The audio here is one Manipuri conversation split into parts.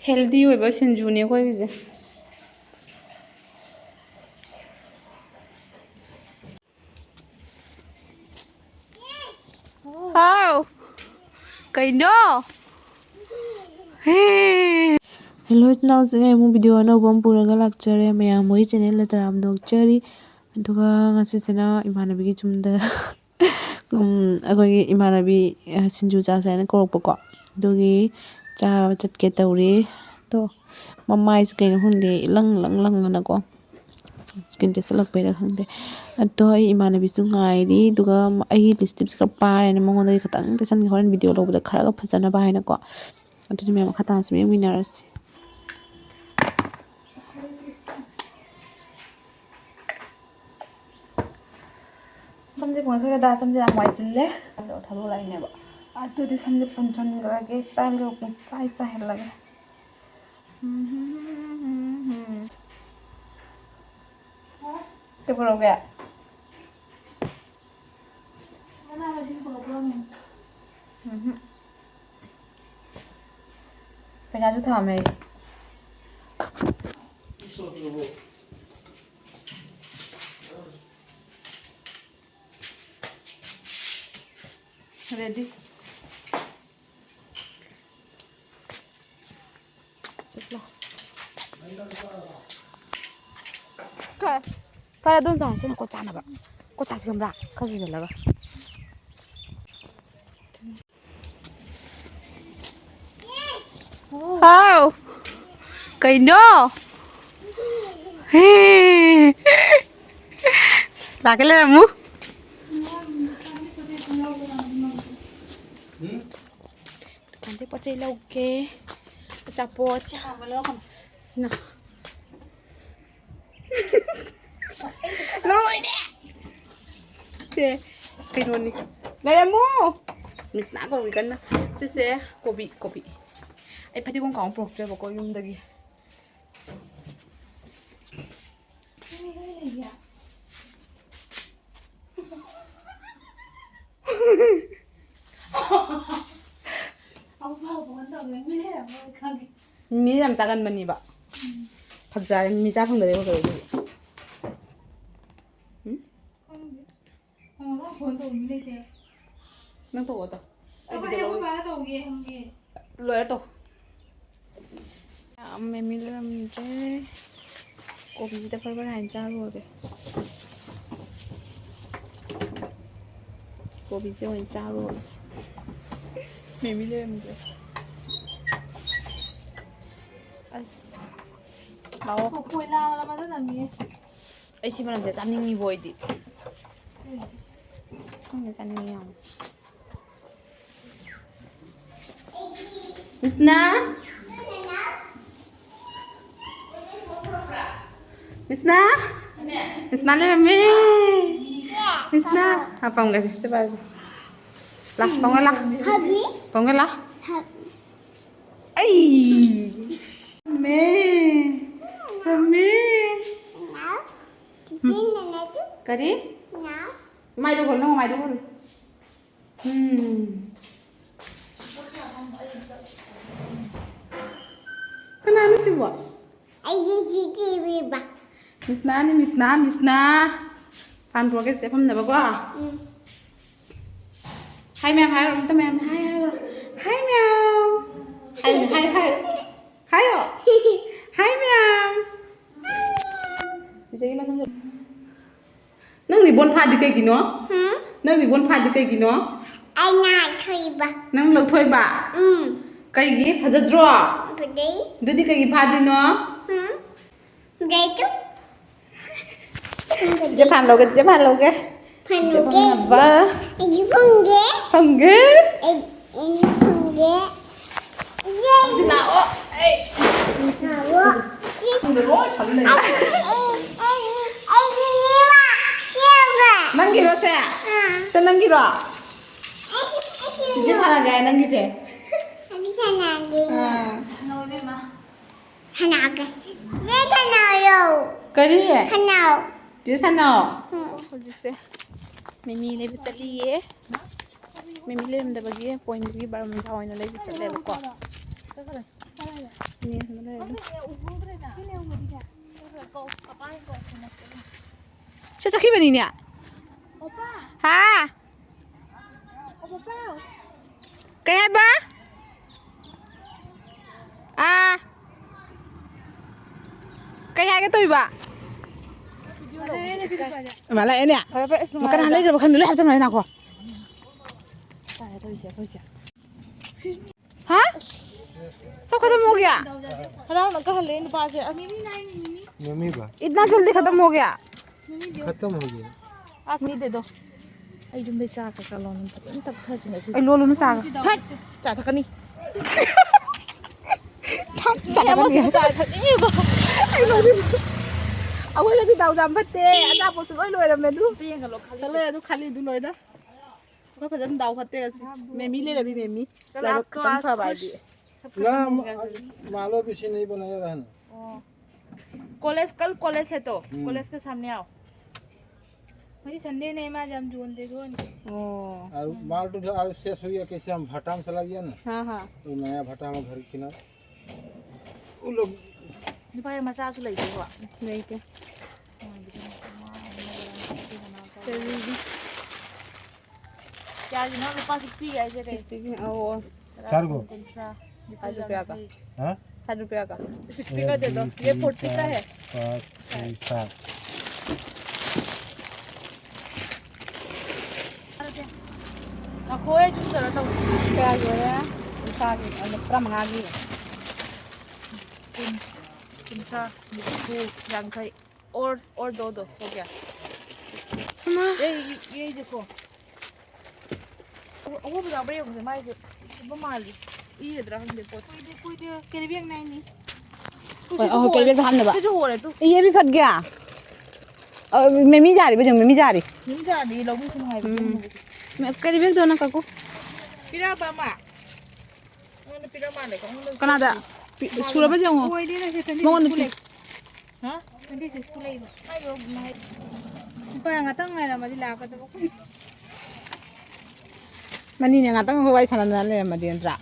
ꯍꯦꯜꯗꯤ ꯑꯣꯏꯕ ꯁꯤꯡꯖꯨꯅꯦ ꯑꯩꯈꯣꯏꯒꯤꯁꯦ ꯍꯥꯎ ꯀꯩꯅꯣ ꯍꯦꯜꯂꯣ ꯏꯆꯤꯟꯅꯥꯎꯁꯤꯡ ꯑꯃꯨꯛ ꯚꯤꯗꯤꯑꯣ ꯑꯅꯧꯕ ꯑꯃ ꯄꯨꯔꯒ ꯂꯥꯛꯆꯔꯦ ꯃꯌꯥꯝ ꯃꯣꯏꯒꯤ ꯆꯦꯅꯦꯜꯗ ꯇꯔꯥꯝꯅ ꯑꯗꯨꯒ ꯉꯁꯤꯁꯤꯅ ꯏꯃꯥꯟꯅꯕꯤꯒꯤ ꯌꯨꯝꯗ ꯑꯩꯈꯣꯏꯒꯤ ꯏꯃꯥꯟꯅꯕꯤ ꯁꯤꯡꯖꯨ ꯆꯥꯁꯦ ꯍꯥꯏꯅ ꯀꯧꯔꯛꯄꯀꯣ ꯑꯗꯨꯒꯤ ꯆꯥꯕ ꯆꯠꯀꯦ ꯇꯧꯔꯤ ꯑꯗꯣ ꯃꯃꯥꯏꯁꯦ ꯀꯩꯅꯣ ꯈꯪꯗꯦ ꯏꯂꯪ ꯂꯪꯅꯀꯣ ꯁ꯭ꯀꯤꯟ ꯇꯦꯁꯠꯂꯛꯄꯩꯔꯥ ꯈꯪꯗꯦ ꯑꯗꯣ ꯑꯩ ꯏꯃꯥꯟꯅꯕꯤꯁꯨ ꯉꯥꯏꯔꯤ ꯑꯗꯨꯒ ꯑꯩꯒꯤ ꯂꯤꯞꯁꯇꯤꯛꯁꯦ ꯈꯔ ꯄꯥꯔꯦꯅ ꯃꯉꯣꯟꯗꯒꯤ ꯈꯤꯇꯪ ꯇꯩꯁꯟꯒꯦ ꯍꯣꯔꯦꯟ ꯚꯤꯗꯤꯑꯣ ꯂꯧꯕꯗ ꯈꯔꯒ ꯐꯖꯅꯕ ꯍꯥꯏꯅꯀꯣ ꯑꯗꯨꯗꯤ ꯃꯌꯥꯝ ꯃꯈꯥ ꯇꯥꯅ ꯁꯨꯝ ꯌꯦꯡꯃꯤꯟꯅꯔꯁꯤ ꯁꯝꯁꯦ ꯄꯨꯡꯈ꯭ꯔꯒꯗ ꯁꯝꯁꯦ ꯌꯥꯝ ꯋꯥꯏꯆꯤꯜꯂꯦ ꯑꯗꯣ ꯊꯥꯗꯣꯛꯂꯛꯏꯅꯦꯕ ꯑꯗꯨꯗꯤ ꯁꯝꯁꯦ ꯄꯨꯟꯁꯟꯈ꯭ꯔꯒꯦ ꯁ꯭ꯇꯥꯏꯜꯒ ꯄꯨꯡꯆꯥꯏ ꯆꯥꯏꯍꯜꯂꯒꯦ ꯀꯩꯗꯧꯔꯒꯦ ꯃꯅꯥ ꯃꯁꯤꯡ ꯄꯨꯔꯛꯄ꯭ꯔꯣꯃꯦ ꯄꯩꯁꯥꯁꯨ ꯊꯝꯃꯦ ready चलो काय para doon sa sino ko tsana ba ko sa sigamra kaso jalaga How kaino Lakile mo Kante pa chay law ke chapo cha wala kam sina Lord Se pinoni Naya mo Miss na ko wikan na se kopi Ay pati kong kaong proctor ko yung dagi 미 ꯌꯥꯝ ꯆꯥꯒꯟꯕꯅꯤꯕ ꯐꯖꯔꯦ ꯃꯤ ꯆꯥ ꯐꯪꯗꯔꯦ ꯀꯩꯗꯧ ꯐꯣꯟ ꯇꯧꯅꯤ ꯂꯩꯇꯦ ꯅꯪ ꯇꯧꯑꯣ ꯑꯩꯈꯣꯏ ꯕꯥꯅ ꯇꯧꯒꯦ ꯍꯪꯒꯦ ꯂꯣꯏꯔ ꯇꯧ ꯌꯥꯝ ꯃꯦꯃꯤꯂꯔꯝꯗ꯭ꯔꯦ ꯀꯣꯕꯤꯁꯤꯗ ꯐꯔ ꯍꯥꯏꯅ ꯆꯥꯔꯨꯔꯒꯦ ꯀꯣꯕꯤꯁꯦ ꯑꯣꯏꯅ ꯆꯥꯔꯨꯔꯒꯦ ꯃꯦꯃꯤ ꯂꯩꯔꯝꯗ꯭ꯔꯦ ꯑꯁ ꯂꯥꯛꯑꯣ ꯀꯣꯏ ꯂꯥꯛꯑꯕꯗ ꯅꯪꯉꯦ ꯑꯩ ꯁꯤ ꯃꯔꯝꯁꯦ ꯆꯥꯅꯤꯡꯉꯤꯕ ꯑꯣꯏꯗꯤ ꯈꯪꯗꯦ ꯆꯥꯅꯤꯡꯉꯤ ꯌꯥꯝ ꯃꯤꯁꯅꯥ Misna Misna lerame Misna apa enggak sih coba aja lah bangun lah bangun lah me rame kari mai do hol mai do hol kenapa sih buat Misna ni Misna pan tua cái sẽ không nở quá hai mèo hai rồi tao mèo hai mèo hai rồi hai mèo chị sẽ mà xong rồi nâng đi bốn pha đi cây gì nó nâng đi bốn pha đi cây gì nó anh nào thôi bà nâng lâu thôi bà cây gì phải rất rõ đấy đưa đi cây gì pha đi nó đấy chứ Chị phản lầu cái vợ anh phòng ghế anh chị nào không được rồi chắn này nâng gì đó xe nâng gì đó chị sao là nâng gì chị cái gì chị sao nào Mimi lebi chaliye Mimi lem da bagi point gi bar mun jaw ina lebi challe ko ni sẽ chắc khi bên này nè hả cái hai ba à cái hai cái tôi bà mà lại nè mà cái nào lấy được không lấy hai trăm này nào cô hả sao खत्म हो गया इतना जल्दी खत्म हो गया खत्म हो गया नहीं दे दो आई जुम दे चा का लोन फजन तक थसिन ai lo luôn nó chả हट चा थकनी chả có gì चा थकनी बा ai lo đi ông ấy là đi tàu giảm phát tê anh ta một số lôi là mệt luôn पेंग का लो खाली sao lôi tôi khali tôi lôi đó có phải dân tàu phát tê mẹ mí lên là bị mẹ mí là nó tấn phá bài đi ना मालो पीछे नहीं बनाया रहना कॉलेज कल कॉलेज है तो कॉलेज के सामने आओ मुझे संडे नहीं मैं जम जोन दे दो और माल तो और शेष हो गया कैसे हम भट्टा में चला गया ना हाँ हाँ तो नया भट्टा में घर किनारे वो लोग भाई मचा तो लई देवा नहीं क्या क्या जी ना पास 60 है जे ओ चार गो 60 रुपया का हाँ 60 रुपया का 60 का दे दो ये 40 का है 5 6 खोए जो चला तो क्या जो है उसका पूरा मंगा दी इनका रंग है और दो हो गया ये देखो वो बता बड़े होंगे माय जो वो माली ये इधर हम देखो कोई दे कैरिबियन नहीं नहीं और कई बार हम ना जो हो रहा है तू ये भी फट गया और मम्मी जा रही बजंग मम्मी जा रही नहीं जा रही लोग भी सुनाई मैं कैरिबियन दो ना काकू पिरा पामा मैंने पिरा माने को कनाडा सुरा बजंग हो कोई दे ना से तंदी Mau कुले हां तंदी से कुले ayo naik कोई ngata ngai ना मजी लाका तो कोई मनी ने ngata को वाई साना ले मदी अंतरा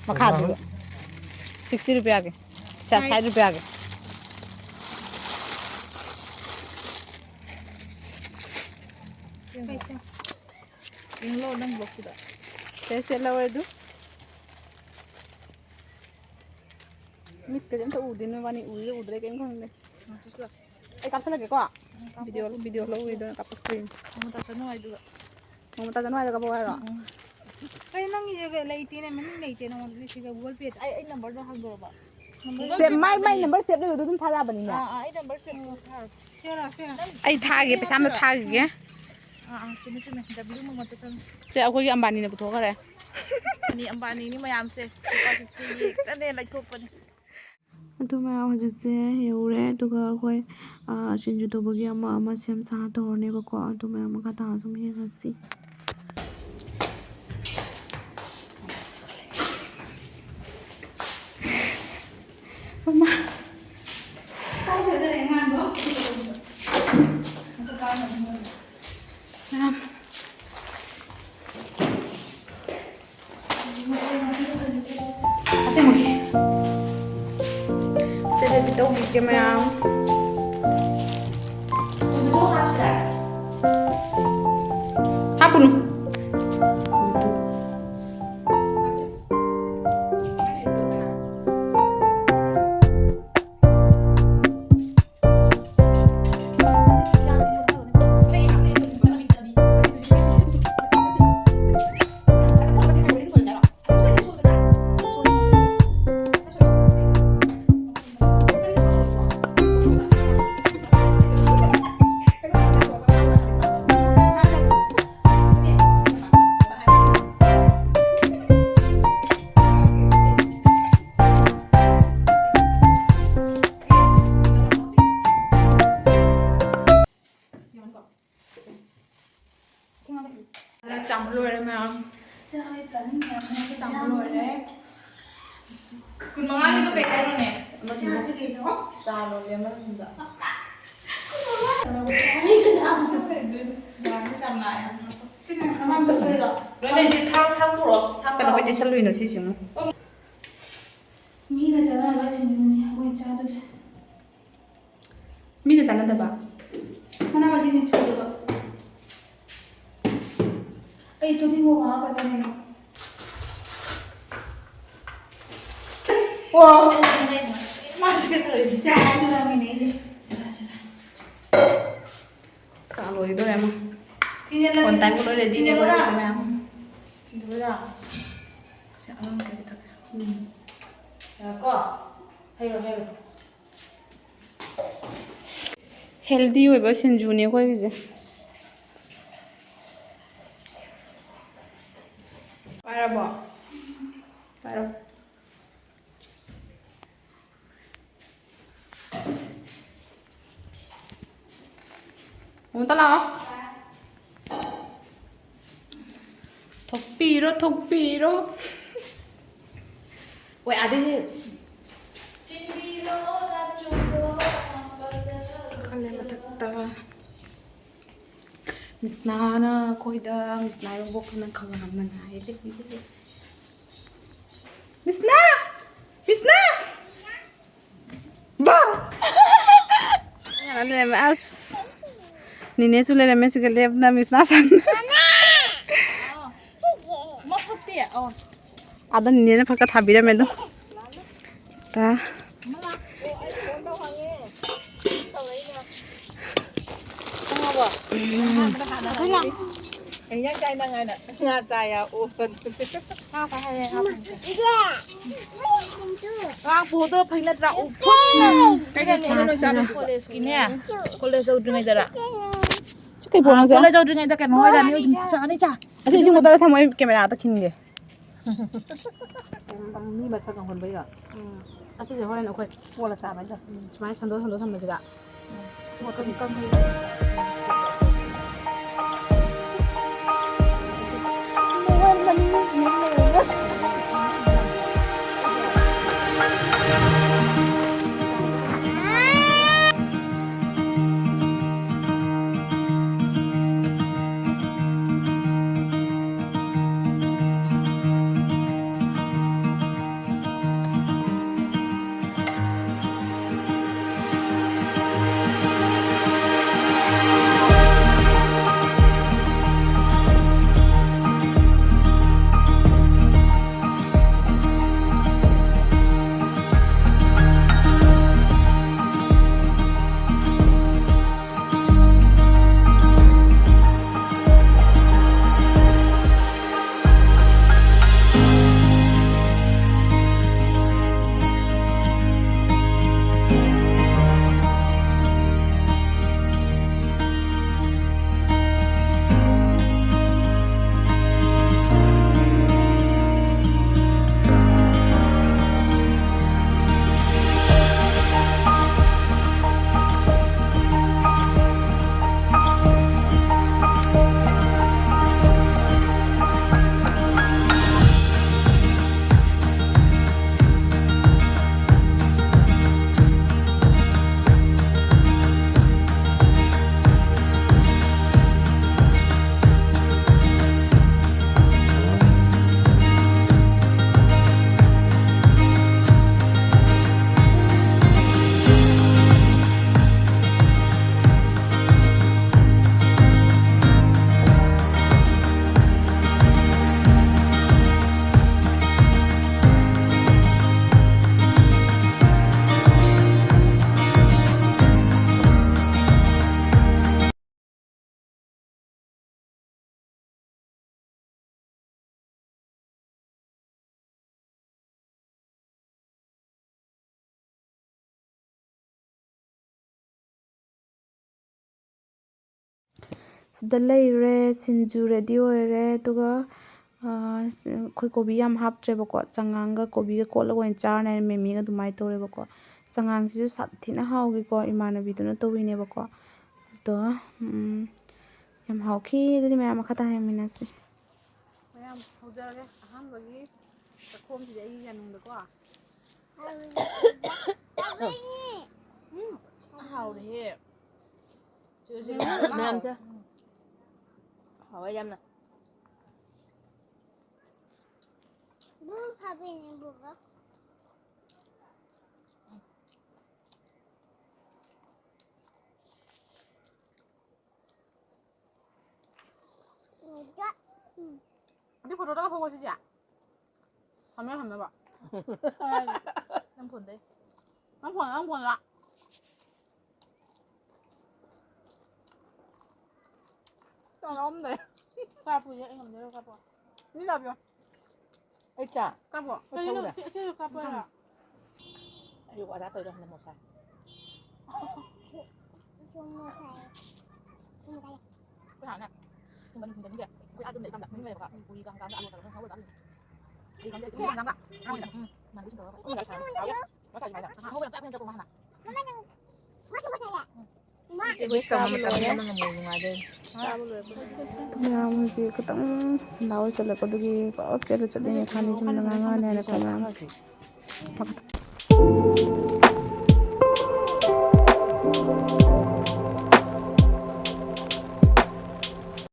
मखा दो 60 रुपया के 60 रुपया के yang lo nang blok sudah से लवर दो मित के जम तो उदिन वानी उरे उदरे केम खंग दे ए काप से लगे को वीडियो लो वीडियो काप screen kamu tak tahu itu ममता जनवा जगह बोल रहा अरे नंगी जगह लेती ने मम्मी लेती ना मतलब किसी का गूगल पे ai number dah hang berapa से माई नंबर सेव ले तुम थादा बनी ना ai number sih तेरा से ai थागे पैसा में थागे cuma tapi lu mau tuh से अखोई अंबानी ने पुथोखरे ini ambani ini mayam se kan deh like open ꯑꯗꯨꯃꯥꯏꯅ ꯍꯧꯖꯤꯛꯁꯦ ꯌꯧꯔꯦ ꯑꯗꯨꯒ ꯑꯩꯈꯣꯏ ꯁꯤꯡꯖꯨ ꯇꯧꯕꯒꯤ ꯑꯃ ꯁꯦꯝ ꯁꯥ ꯇꯧꯔꯅꯦꯕꯀꯣ ꯑꯗꯨꯃꯥꯏꯅ ꯃꯈꯥ ꯇꯥꯅ ꯁꯨꯝ ꯌꯦꯡꯉꯁꯤ cái mèo hapun chấm rồi đấy mèo chấm rồi đấy kun mangan itu kayak gitu nih sao rồi em nó không dở rồi đi thang thang rồi cái đó phải đi xe lùi nữa chứ chứ मी ना चला बस ꯃꯣꯏ ꯆꯥꯗꯣꯏꯁꯦ ꯃꯤꯅ ꯆꯥꯟꯅꯗꯕ ꯃꯅꯥ ꯃꯁꯤꯡꯗꯤ ꯊꯨꯗꯕ ꯑꯩ ꯇꯨꯝꯅꯤꯡꯕ ꯋꯥꯕ ꯆꯥꯅꯤꯡꯉꯦ ꯑꯣ 마스크 떨어지 짜증나네 이제 ꯆꯥ ꯂꯣꯏꯗꯣꯔꯦ ꯑꯃ ꯐꯣꯟ ꯇꯥꯏꯝ ꯂꯣꯏ ꯔꯦꯗꯤꯅꯦ ꯑꯩꯈꯣꯏꯁꯦ ꯃꯌꯥꯝ 누구야? ꯁꯤ ꯑꯉꯥꯡꯈꯩꯗꯤ ꯊꯛꯀꯦ 야꺼 해요 ꯍꯦꯜꯗꯤ ꯑꯣꯏꯕ ꯁꯤꯡꯖꯨꯅꯦ ꯑꯩꯈꯣꯏꯒꯤꯁꯦ ꯄꯥꯏꯔꯕꯣ ꯄꯥꯏꯔꯣ ꯑꯃꯨꯛꯇ ꯂꯥꯛꯑꯣ ꯊꯣꯛꯄꯤꯔꯣ ꯊꯣꯛꯄꯤꯔꯣ ꯍꯣꯏ ꯑꯗꯩꯁꯦ ꯀꯥꯈꯠꯂꯦ ꯃꯊꯛꯇ ꯃꯤꯁꯅꯥꯅ ꯑꯩꯈꯣꯏꯗ ꯃꯤꯁꯅꯥ ꯌꯣꯛꯄꯅ ꯈꯪꯉꯝꯕꯅ ꯍꯥꯏꯗꯤ ꯃꯤꯁꯅꯥ ꯃꯤꯁꯅꯥ ꯕꯥ ꯂꯩꯔꯝꯃꯦ ꯑꯁ ꯅꯤꯅꯦꯁꯨ ꯂꯩꯔꯝꯃꯦ ꯁꯤꯒ ꯂꯦꯞꯅ ꯃꯤꯁꯅꯥ ꯁꯪꯅ ꯃꯐꯛꯇꯤ ꯑꯗ ꯅꯤꯅꯦꯅ ꯐꯛꯀ ꯊꯥꯕꯤꯔꯝꯃꯦ ꯑꯗꯨꯝ ꯁꯤꯗ 그냥 짜이나가나 나 짜야 오픈 나 사해 아 보도 파이나트라 오픈 그냥 너 짜는 콜레스키네 콜레스 오드ring이더라 ꯀꯩ ꯄꯣꯠꯅꯣꯁꯦ 콜레스 오드ring이다 그냥 뭐하자니 짜니 짜 ꯑꯁꯤ ꯏꯁꯤꯡ ꯕꯣꯇꯜꯗ ꯊꯝꯃꯣ ꯑꯩ ꯀꯦꯃꯦꯔꯥꯗ ꯈꯤꯟꯒꯦ ꯃꯤ ꯃꯁꯛ ꯈꯪꯍꯟꯕꯩꯔꯣ ꯑꯁꯤꯁꯦ ꯍꯣꯔꯦꯟ ꯑꯩꯈꯣꯏ ꯄꯣꯠꯂ ꯆꯥꯕ ꯍꯥꯏꯇꯥꯔꯦ ꯁꯨꯃꯥꯏꯅ ꯁꯟꯗꯣꯛ ꯊꯝꯕꯁꯤꯗ ꯁꯤꯗ ꯂꯩꯔꯦ ꯁꯤꯡꯖꯨ ꯔꯦꯗꯤ ꯑꯣꯏꯔꯦ ꯑꯗꯨꯒ ꯑꯩꯈꯣꯏ ꯀꯣꯕꯤ ꯌꯥꯝ ꯍꯥꯞꯇ꯭ꯔꯦꯕꯀꯣ ꯆꯉꯥꯡꯒ ꯀꯣꯕꯤꯒ ꯀꯣꯠꯂꯒ ꯑꯣꯏꯅ ꯆꯥꯔꯅꯤ ꯃꯤꯃꯤꯒ ꯑꯗꯨꯃꯥꯏꯅ ꯇꯧꯔꯦꯕꯀꯣ ꯆꯉꯥꯡꯁꯤꯁꯨ ꯁꯥꯊꯤꯅ ꯍꯥꯎꯈꯤꯀꯣ ꯏꯃꯥꯟꯅꯕꯤꯗꯨꯅ ꯇꯧꯋꯤꯅꯦꯕꯀꯣ ꯑꯗꯣ ꯌꯥꯝ ꯍꯥꯎꯈꯤ ꯑꯗꯨꯗꯤ ꯃꯌꯥꯝ ꯃꯈꯥ ꯇꯥꯅ ꯌꯦꯡꯃꯤꯟꯅꯁꯤ ꯃꯌꯥꯝ ꯍꯧꯖꯔꯒꯦ ꯑꯍꯥꯟꯕꯒꯤ ꯆꯥꯛꯈꯣꯝꯁꯤꯗꯤ ꯑꯩꯒꯤ ꯌꯥꯅꯨꯡꯗꯀꯣ 하오래 ꯃꯌꯥꯝ ꯆꯥ 하와 얌나 뭐 밥이니 뭐가? 포도다가 보고 지지. 하면 봐. 난 본데. 안 보나. 나 없네. 가보 이제 이거 내려 가보. 니 잡여. Ê 가보. Cái thú nè. 저 가보야. Yêu quả đá tôi đâu, nên một sai. Cái hàng này. Nhưng mà nhìn kìa. Cái ăn để làm đặt mấy cái 우리 가 가면 아무것도 안 하고 나도. 이 감자 좀 남가. 만 드신 거. 어, 잘 잘. 맞아 맞아. 하고 그냥 짜면 조금 하나. Quyết tâm mình cầm cho mình người ngoài đi. ꯃꯌꯥꯝꯁꯤ ꯈꯤꯇꯪ ꯁꯟꯗꯥꯎ ꯆꯠꯂꯛꯄꯗꯨꯒꯤ ꯄꯨꯂꯞ ꯆꯠꯂꯤꯉꯩ ꯈꯥꯅꯤ ꯁꯨꯝ ꯉꯥꯡꯉꯥꯅꯤ ꯍꯥꯏꯅ ꯈꯜꯂ